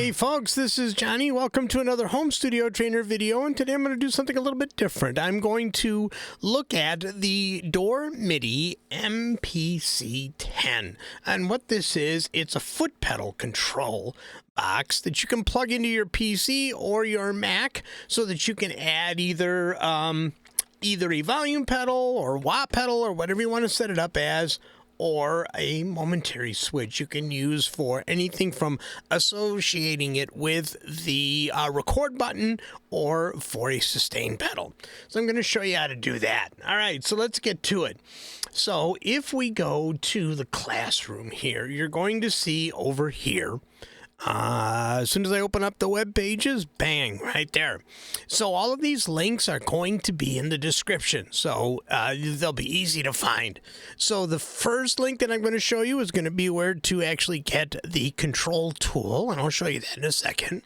Hey folks, this is Johnny. Welcome to another home studio trainer video, and today I'm going to do something a little bit different. I'm going to look at the DOREMidi MPC 10. And what this is, it's a foot pedal control box that you can plug into your PC or your Mac so that you can add either a volume pedal or wah pedal or whatever you want to set it up as, or a momentary switch you can use for anything from associating it with the record button or for a sustain pedal. So I'm going to show you how to do that. All right, so let's get to it. So if we go to the classroom here, you're going to see over here, as soon as I open up the web pages, bang, right there. So all of these links are going to be in the description, so they'll be easy to find. So the first link that I'm going to show you is going to be where to actually get the control tool, and I'll show you that in a second.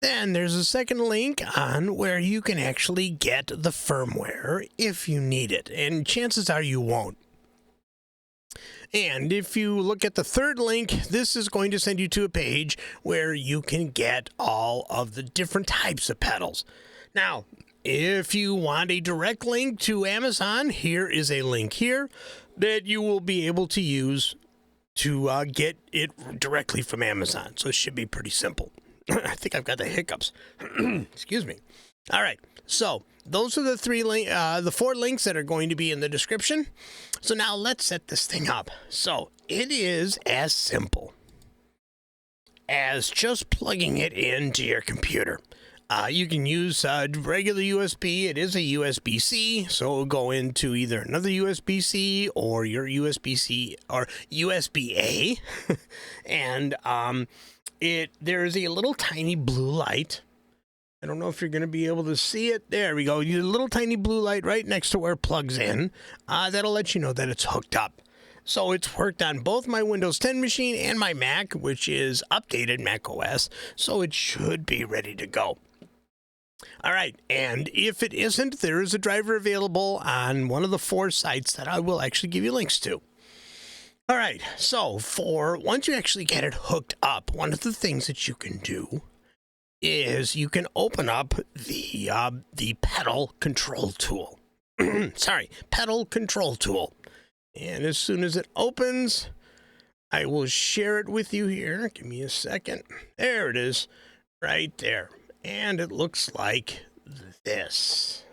Then there's a second link on where you can actually get the firmware if you need it, and chances are you won't. And if you look at the third link, this is going to send you to a page where you can get all of the different types of pedals. Now, if you want a direct link to Amazon, here is a link here that you will be able to use to get it directly from Amazon. So it should be pretty simple. I think I've got the hiccups. Excuse me. All right. So those are the four links that are going to be in the description. So now let's set this thing up. So it is as simple as just plugging it into your computer. You can use regular USB. It is a USB-C, so it'll go into either another USB-C or your USB-C or USB-A. And there is a little tiny blue light. I don't know if you're going to be able to see it. There we go. You a little tiny blue light right next to where it plugs in. That'll let you know that it's hooked up. So it's worked on both my Windows 10 machine and my Mac, which is updated Mac OS. So it should be ready to go. All right. And if it isn't, there is a driver available on one of the 4 sites that I will actually give you links to. All right. So once you actually get it hooked up, one of the things that you can do is you can open up the pedal control tool. Sorry, pedal control tool. And as soon as it opens, I will share it with you here. Give me a second. There it is, right there. And it looks like this.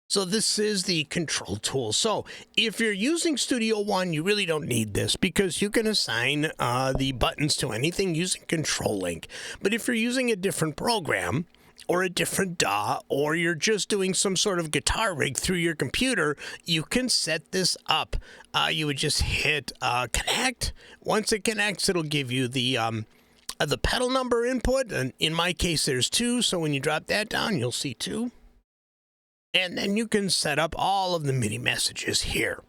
So this is the control tool. So if you're using Studio One, you really don't need this because you can assign the buttons to anything using Control Link. But if you're using a different program or a different DAW, or you're just doing some sort of guitar rig through your computer, you can set this up. You would just hit connect. Once it connects, it'll give you the pedal number input. And in my case, there's 2. So when you drop that down, you'll see 2. And then you can set up all of the MIDI messages here.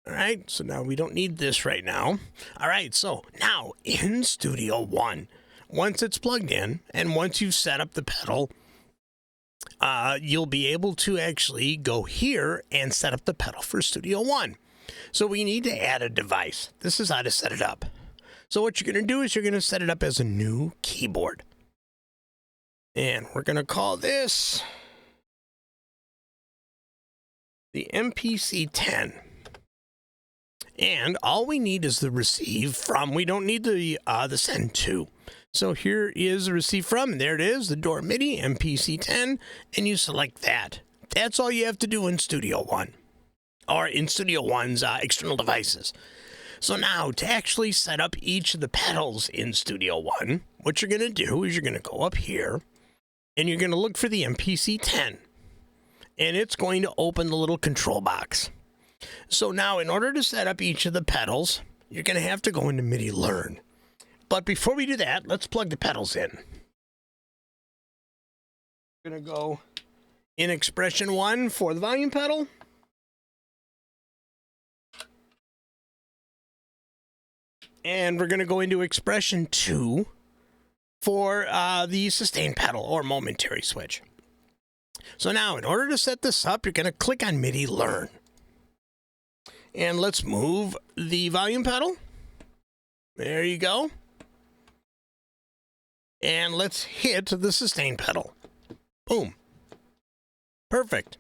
All right, so now we don't need this right now. All right, so now in Studio One, once it's plugged in and once you've set up the pedal, you'll be able to actually go here and set up the pedal for Studio One. So we need to add a device. This is how to set it up. So what you're going to do is you're going to set it up as a new keyboard. And we're going to call this the MPC 10. And all we need is the receive from. We don't need the send to. So here is the receive from, and there it is, the DOREMidi MPC 10, and you select that. That's all you have to do in Studio One, or in Studio One's external devices. So now, to actually set up each of the pedals in Studio One, what you're going to do is you're going to go up here, and you're going to look for the MPC 10. And it's going to open the little control box. So now, in order to set up each of the pedals, you're going to have to go into MIDI Learn. But before we do that, let's plug the pedals in. We're going to go in Expression 1 for the volume pedal. And we're going to go into Expression 2 for the sustain pedal or momentary switch. So now, in order to set this up, you're going to click on MIDI Learn. And let's move the volume pedal. There you go. And let's hit the sustain pedal. Boom. Perfect.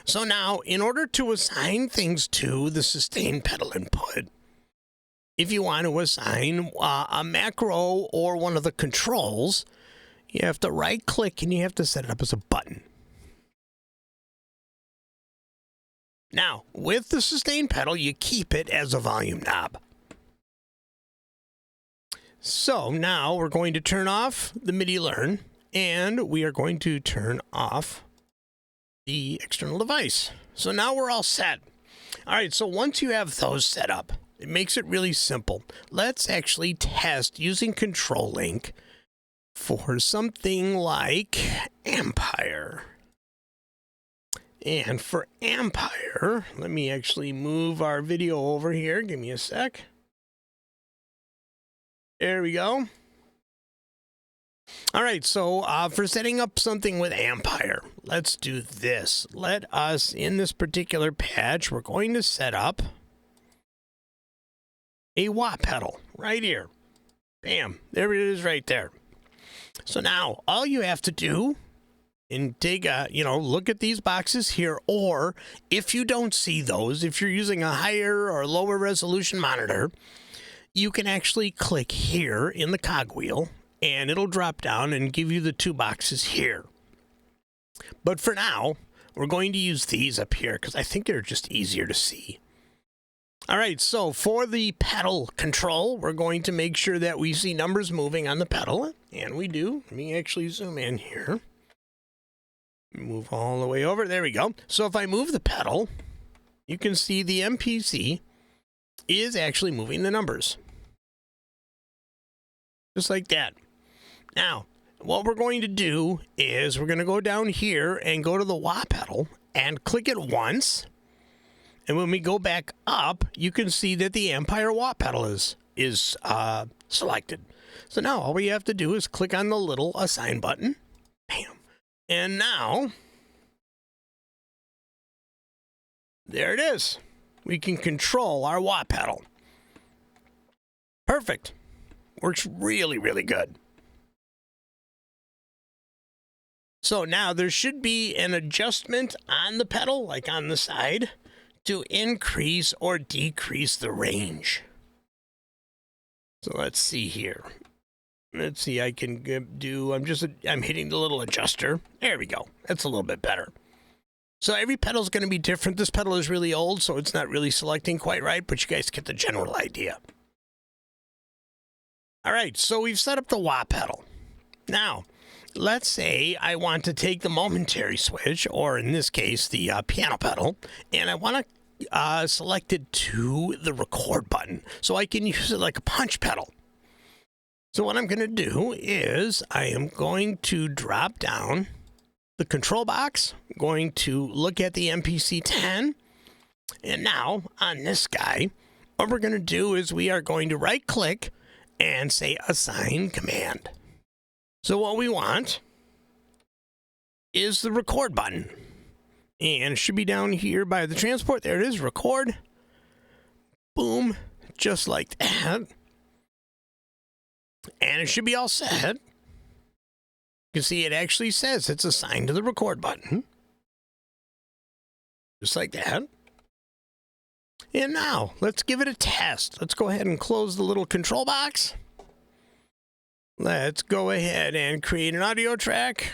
So now, in order to assign things to the sustain pedal input, if you want to assign a macro or one of the controls, you have to right-click and you have to set it up as a button. Now, with the sustain pedal, you keep it as a volume knob. So now we're going to turn off the MIDI learn, and we are going to turn off the external device. So now we're all set. All right, so once you have those set up, it makes it really simple. Let's actually test using Control Link for something like Ampere. And for Ampere, let me actually move our video over here. Give me a sec. There we go. All right, so for setting up something with Ampere, let's do this. Let us, in this particular patch, we're going to set up a wah pedal right here. Bam, there it is right there. So now all you have to do and take a, look at these boxes here, or if you don't see those, if you're using a higher or lower resolution monitor, you can actually click here in the cogwheel and it'll drop down and give you the two boxes here. But for now, we're going to use these up here because I think they're just easier to see. All right, so for the pedal control, we're going to make sure that we see numbers moving on the pedal, and we do. Let me actually zoom in here. Move all the way over. There we go. So if I move the pedal, you can see the MPC is actually moving the numbers. Just like that. Now, what we're going to do is we're going to go down here and go to the wah pedal and click it once. And when we go back up, you can see that the Ampere wah pedal is selected. So now all we have to do is click on the little assign button. Bam. And now, there it is. We can control our wah pedal. Perfect. Works really, really good. So now there should be an adjustment on the pedal, like on the side, to increase or decrease the range. So let's see here. Let's see, I can do, I'm hitting the little adjuster. There we go. That's a little bit better. So every pedal is going to be different. This pedal is really old, so it's not really selecting quite right, but you guys get the general idea. All right, so we've set up the wah pedal. Now, let's say I want to take the momentary switch, or in this case, the piano pedal, and I want to select it to the record button, so I can use it like a punch pedal. So what I'm going to do is I am going to drop down the control box, I'm going to look at the MPC 10, and now on this guy, what we're going to do is we are going to right click and say assign command. So what we want is the record button, and it should be down here by the transport. There it is, record. Boom, just like that. And it should be all set. You can see it actually says it's assigned to the record button. Just like that. And now, let's give it a test. Let's go ahead and close the little control box. Let's go ahead and create an audio track.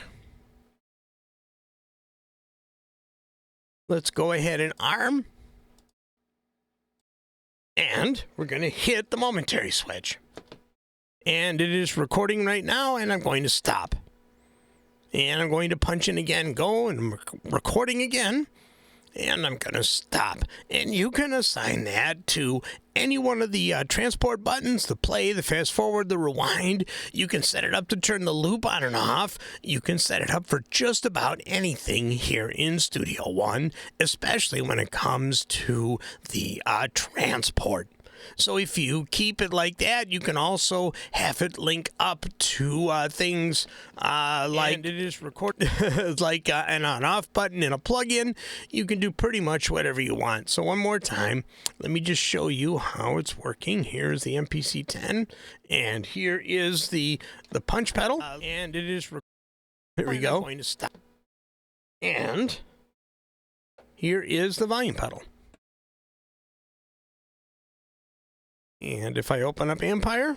Let's go ahead and arm. And we're going to hit the momentary switch. And it is recording right now, and I'm going to stop. And I'm going to punch in again, go, and recording again. And I'm going to stop. And you can assign that to any one of the transport buttons, the play, the fast forward, the rewind. You can set it up to turn the loop on and off. You can set it up for just about anything here in Studio One, especially when it comes to the transport. So if you keep it like that, you can also have it link up to things like it is like an on-off button in a plugin. You can do pretty much whatever you want. So one more time, let me just show you how it's working. Here's the MPC 10, and here is the punch pedal, and it is. Here we go. I'm going to stop. And here is the volume pedal. And if I open up Empire,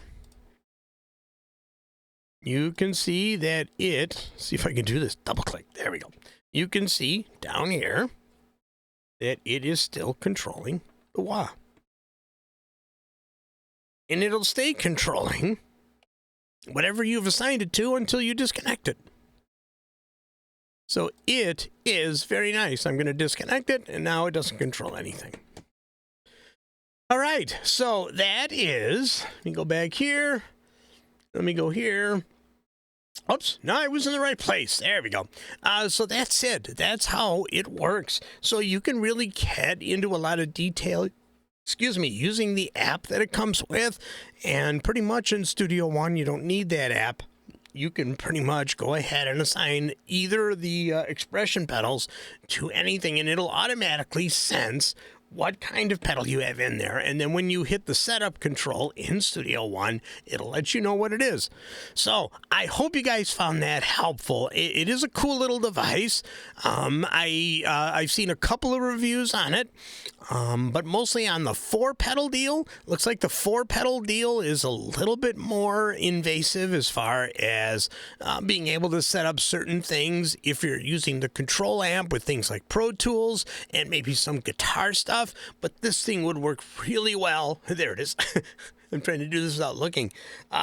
you can see that see if I can do this, double click, there we go. You can see down here that it is still controlling the wah. And it'll stay controlling whatever you've assigned it to until you disconnect it. So it is very nice. I'm going to disconnect it, and now it doesn't control anything. All right, so that is, let me go back here. Let me go here. Oops, no, I was in the right place. There we go. So that's it. That's how it works. So you can really get into a lot of detail, using the app that it comes with. And pretty much in Studio One, you don't need that app. You can pretty much go ahead and assign either the expression pedals to anything, and it'll automatically sense what kind of pedal you have in there. And then when you hit the setup control in Studio One, it'll let you know what it is. So I hope you guys found that helpful. It is a cool little device. I've seen a couple of reviews on it, but mostly on the 4-pedal deal. Looks like the 4-pedal deal is a little bit more invasive as far as being able to set up certain things if you're using the control amp with things like Pro Tools and maybe some guitar stuff. But this thing would work really well. There it is. I'm trying to do this without looking.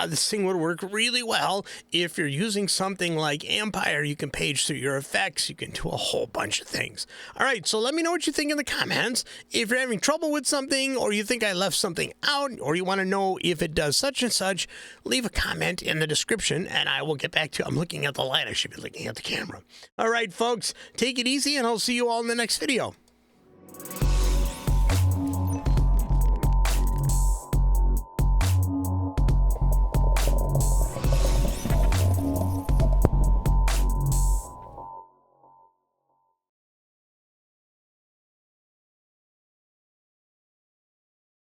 This thing would work really well if you're using something like Empire. You can page through your effects. You can do a whole bunch of things. All right, so let me know what you think in the comments. If you're having trouble with something, or you think I left something out, or you want to know if it does such and such, leave a comment in the description, and I will get back to you. I'm looking at the light. I should be looking at the camera. All right, folks, take it easy, and I'll see you all in the next video.